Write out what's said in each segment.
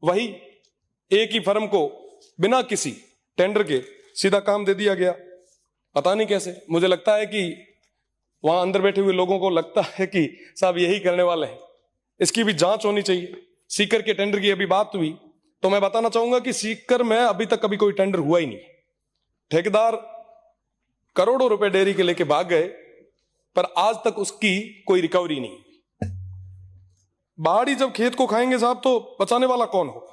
वही एक ही फर्म को बिना किसी टेंडर के सीधा काम दे दिया गया। पता नहीं कैसे, मुझे लगता है कि वहां अंदर बैठे हुए लोगों को लगता है कि साहब यही करने वाले हैं। इसकी भी जांच होनी चाहिए। सीकर के टेंडर की अभी बात हुई तो मैं बताना चाहूंगा कि सीकर में अभी तक कभी कोई टेंडर हुआ ही नहीं। ठेकेदार करोड़ों रुपए डेयरी के लेके भाग गए, पर आज तक उसकी कोई रिकवरी नहीं। बाढ़ ही जब खेत को खाएंगे साहब तो बचाने वाला कौन होगा।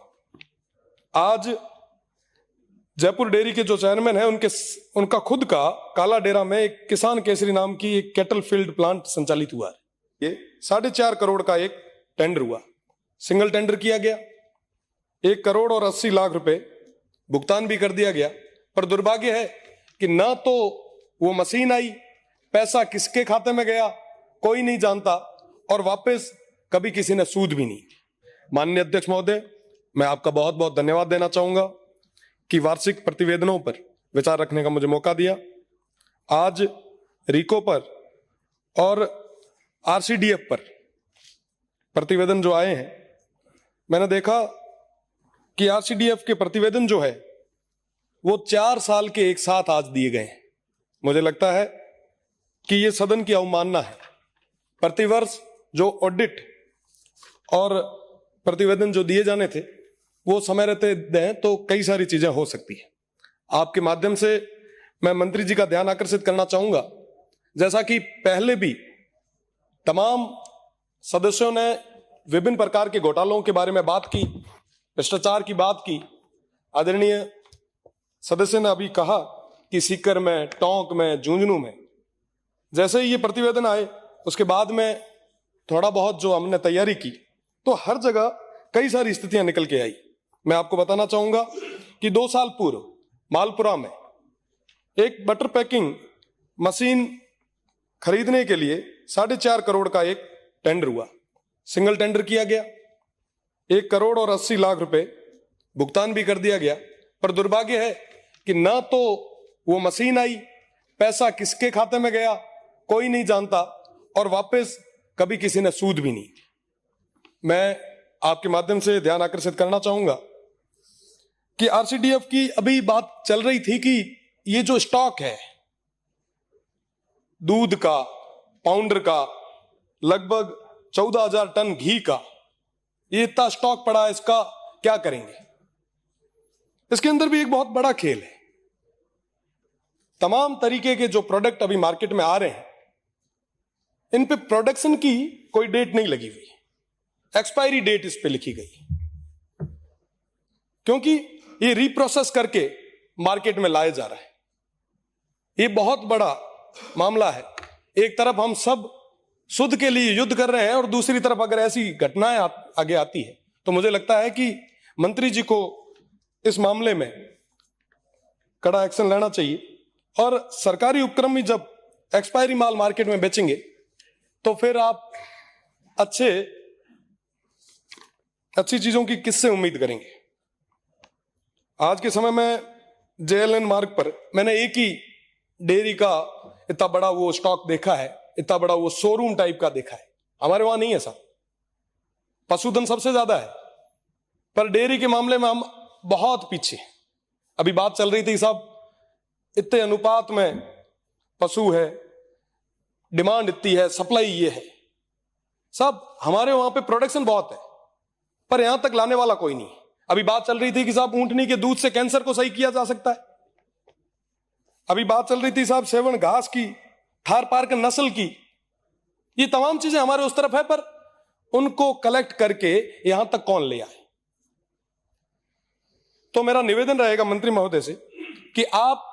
आज जयपुर डेयरी के जो चेयरमैन है उनका खुद का काला डेरा में एक किसान केसरी नाम की एक कैटल फील्ड प्लांट संचालित हुआ है। ये 4.5 करोड़ का एक टेंडर हुआ, सिंगल टेंडर किया गया, 1 करोड़ और 80 लाख रुपए भुगतान भी कर दिया गया। पर दुर्भाग्य है कि ना तो वो मशीन आई, पैसा किसके खाते में गया कोई नहीं जानता, और वापस कभी किसी ने सूद भी नहीं। माननीय अध्यक्ष महोदय, मैं आपका बहुत बहुत धन्यवाद देना चाहूंगा कि वार्षिक प्रतिवेदनों पर विचार रखने का मुझे मौका दिया। आज रिको पर और आरसीडीएफ पर प्रतिवेदन जो आए हैं, मैंने देखा कि आरसीडीएफ के प्रतिवेदन जो है वो 4 साल के एक साथ आज दिए गए हैं। मुझे लगता है कि ये सदन की अवमानना है। प्रतिवर्ष जो ऑडिट और प्रतिवेदन जो दिए जाने थे वो समय रहते दें तो कई सारी चीजें हो सकती है। आपके माध्यम से मैं मंत्री जी का ध्यान आकर्षित करना चाहूंगा, जैसा कि पहले भी तमाम सदस्यों ने विभिन्न प्रकार के घोटालों के बारे में बात की, भ्रष्टाचार की बात की। आदरणीय सदस्य ने अभी कहा कि सीकर में, टोंक में, झुंझुनू में, जैसे ही ये प्रतिवेदन आए उसके बाद में थोड़ा बहुत जो हमने तैयारी की तो हर जगह कई सारी स्थितियां निकल के आई। मैं आपको बताना चाहूंगा कि 2 साल पूर्व मालपुरा में एक बटर पैकिंग मशीन खरीदने के लिए 4.5 करोड़ का एक टेंडर हुआ, सिंगल टेंडर किया गया, 1 करोड़ और 80 लाख रुपए भुगतान भी कर दिया गया। पर दुर्भाग्य है कि ना तो वो मशीन आई, पैसा किसके खाते में गया कोई नहीं जानता, और वापस कभी किसी ने सूद भी नहीं। मैं आपके माध्यम से ध्यान आकर्षित करना चाहूंगा कि आरसीडीएफ की अभी बात चल रही थी कि ये जो स्टॉक है दूध का, पाउडर का, लगभग 14,000 टन घी का, ये इतना स्टॉक पड़ा है, इसका क्या करेंगे। इसके अंदर भी एक बहुत बड़ा खेल है। तमाम तरीके के जो प्रोडक्ट अभी मार्केट में आ रहे हैं, इन पे प्रोडक्शन की कोई डेट नहीं लगी हुई, एक्सपायरी डेट इस पे लिखी गई, क्योंकि ये रीप्रोसेस करके मार्केट में लाया जा रहा है। ये बहुत बड़ा मामला है। एक तरफ हम सब शुद्ध के लिए युद्ध कर रहे हैं और दूसरी तरफ अगर ऐसी घटनाएं आगे आती है तो मुझे लगता है कि मंत्री जी को इस मामले में कड़ा एक्शन लेना चाहिए। और सरकारी उपक्रम में जब एक्सपायरी माल मार्केट में बेचेंगे तो फिर आप अच्छी चीजों की किससे उम्मीद करेंगे। आज के समय में जेएलएन मार्ग पर मैंने एक ही डेयरी का इतना बड़ा वो स्टॉक देखा है, इतना बड़ा वो शोरूम टाइप का देखा है। हमारे वहां नहीं है साहब, पशुधन सबसे ज्यादा है, पर डेयरी के मामले में हम बहुत पीछे। अभी बात चल रही थी साहब, इतने अनुपात में पशु है, डिमांड इतनी है, सप्लाई ये है। साहब हमारे वहां पे प्रोडक्शन बहुत है, पर यहां तक लाने वाला कोई नहीं। अभी बात चल रही थी कि साहब ऊंटनी के दूध से कैंसर को सही किया जा सकता है। अभी बात चल रही थी साहब सेवन घास की, थार पारकर नस्ल की। ये तमाम चीजें हमारे उस तरफ है, पर उनको कलेक्ट करके यहां तक कौन ले आए। तो मेरा निवेदन रहेगा मंत्री महोदय से कि आप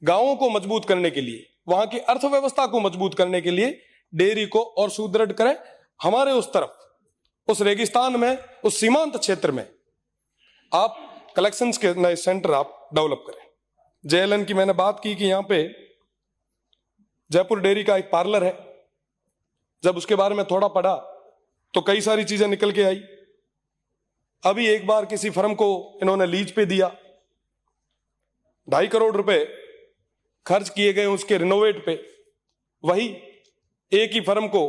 गांवों को मजबूत करने के लिए, वहां की अर्थव्यवस्था को मजबूत करने के लिए डेयरी को और सुदृढ़ करें। हमारे उस तरफ, उस रेगिस्तान में, उस सीमांत क्षेत्र में आप कलेक्शंस के नए सेंटर आप डेवलप करें। जेएलएन की मैंने बात की कि यहां पे जयपुर डेयरी का एक पार्लर है। जब उसके बारे में थोड़ा पढ़ा तो कई सारी चीजें निकल के आई। अभी एक बार किसी फर्म को इन्होंने लीज पे दिया, 2.5 करोड़ रुपए खर्च किए गए उसके रिनोवेट पे। वही एक ही फर्म को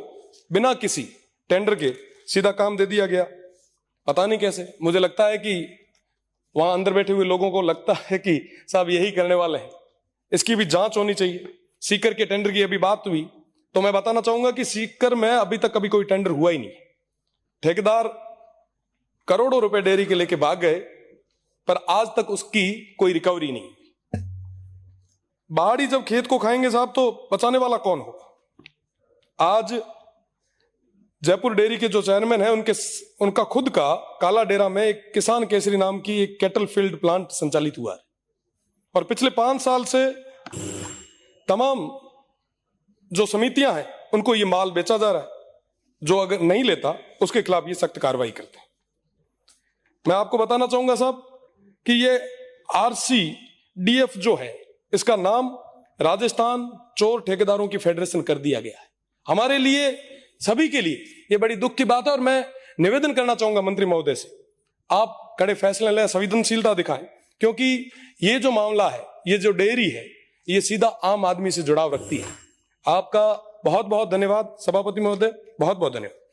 बिना किसी टेंडर के सीधा काम दे दिया गया। पता नहीं कैसे, मुझे लगता है कि वहां अंदर बैठे हुए लोगों को लगता है कि साहब यही करने वाले हैं। इसकी भी जांच होनी चाहिए। सीकर के टेंडर की अभी बात हुई, तो मैं बताना चाहूंगा कि सीकर में अभी तक कभी कोई टेंडर हुआ ही नहीं। ठेकेदार करोड़ों रुपए डेयरी के लेके भाग गए, पर आज तक उसकी कोई रिकवरी नहीं। बाढ़ी जब खेत को खाएंगे साहब, तो बचाने वाला कौन होगा? आज जयपुर डेयरी के जो चेयरमैन है, उनका खुद का काला डेरा में एक किसान केसरी नाम की एक कैटल फील्ड प्लांट संचालित हुआ है, और पिछले 5 साल से तमाम जो समितियां हैं उनको ये माल बेचा जा रहा है। जो अगर नहीं लेता उसके खिलाफ ये सख्त कार्रवाई करते हैं। मैं आपको बताना चाहूंगा साहब कि ये RCDF जो है, इसका नाम राजस्थान चोर ठेकेदारों की फेडरेशन कर दिया गया है। हमारे लिए, सभी के लिए ये बड़ी दुख की बात है, और मैं निवेदन करना चाहूंगा मंत्री महोदय से, आप कड़े फैसले लें, संवेदनशीलता दिखाएं, क्योंकि ये जो मामला है, ये जो डेयरी है, ये सीधा आम आदमी से जुड़ाव रखती है। आपका बहुत बहुत धन्यवाद सभापति महोदय, बहुत बहुत धन्यवाद।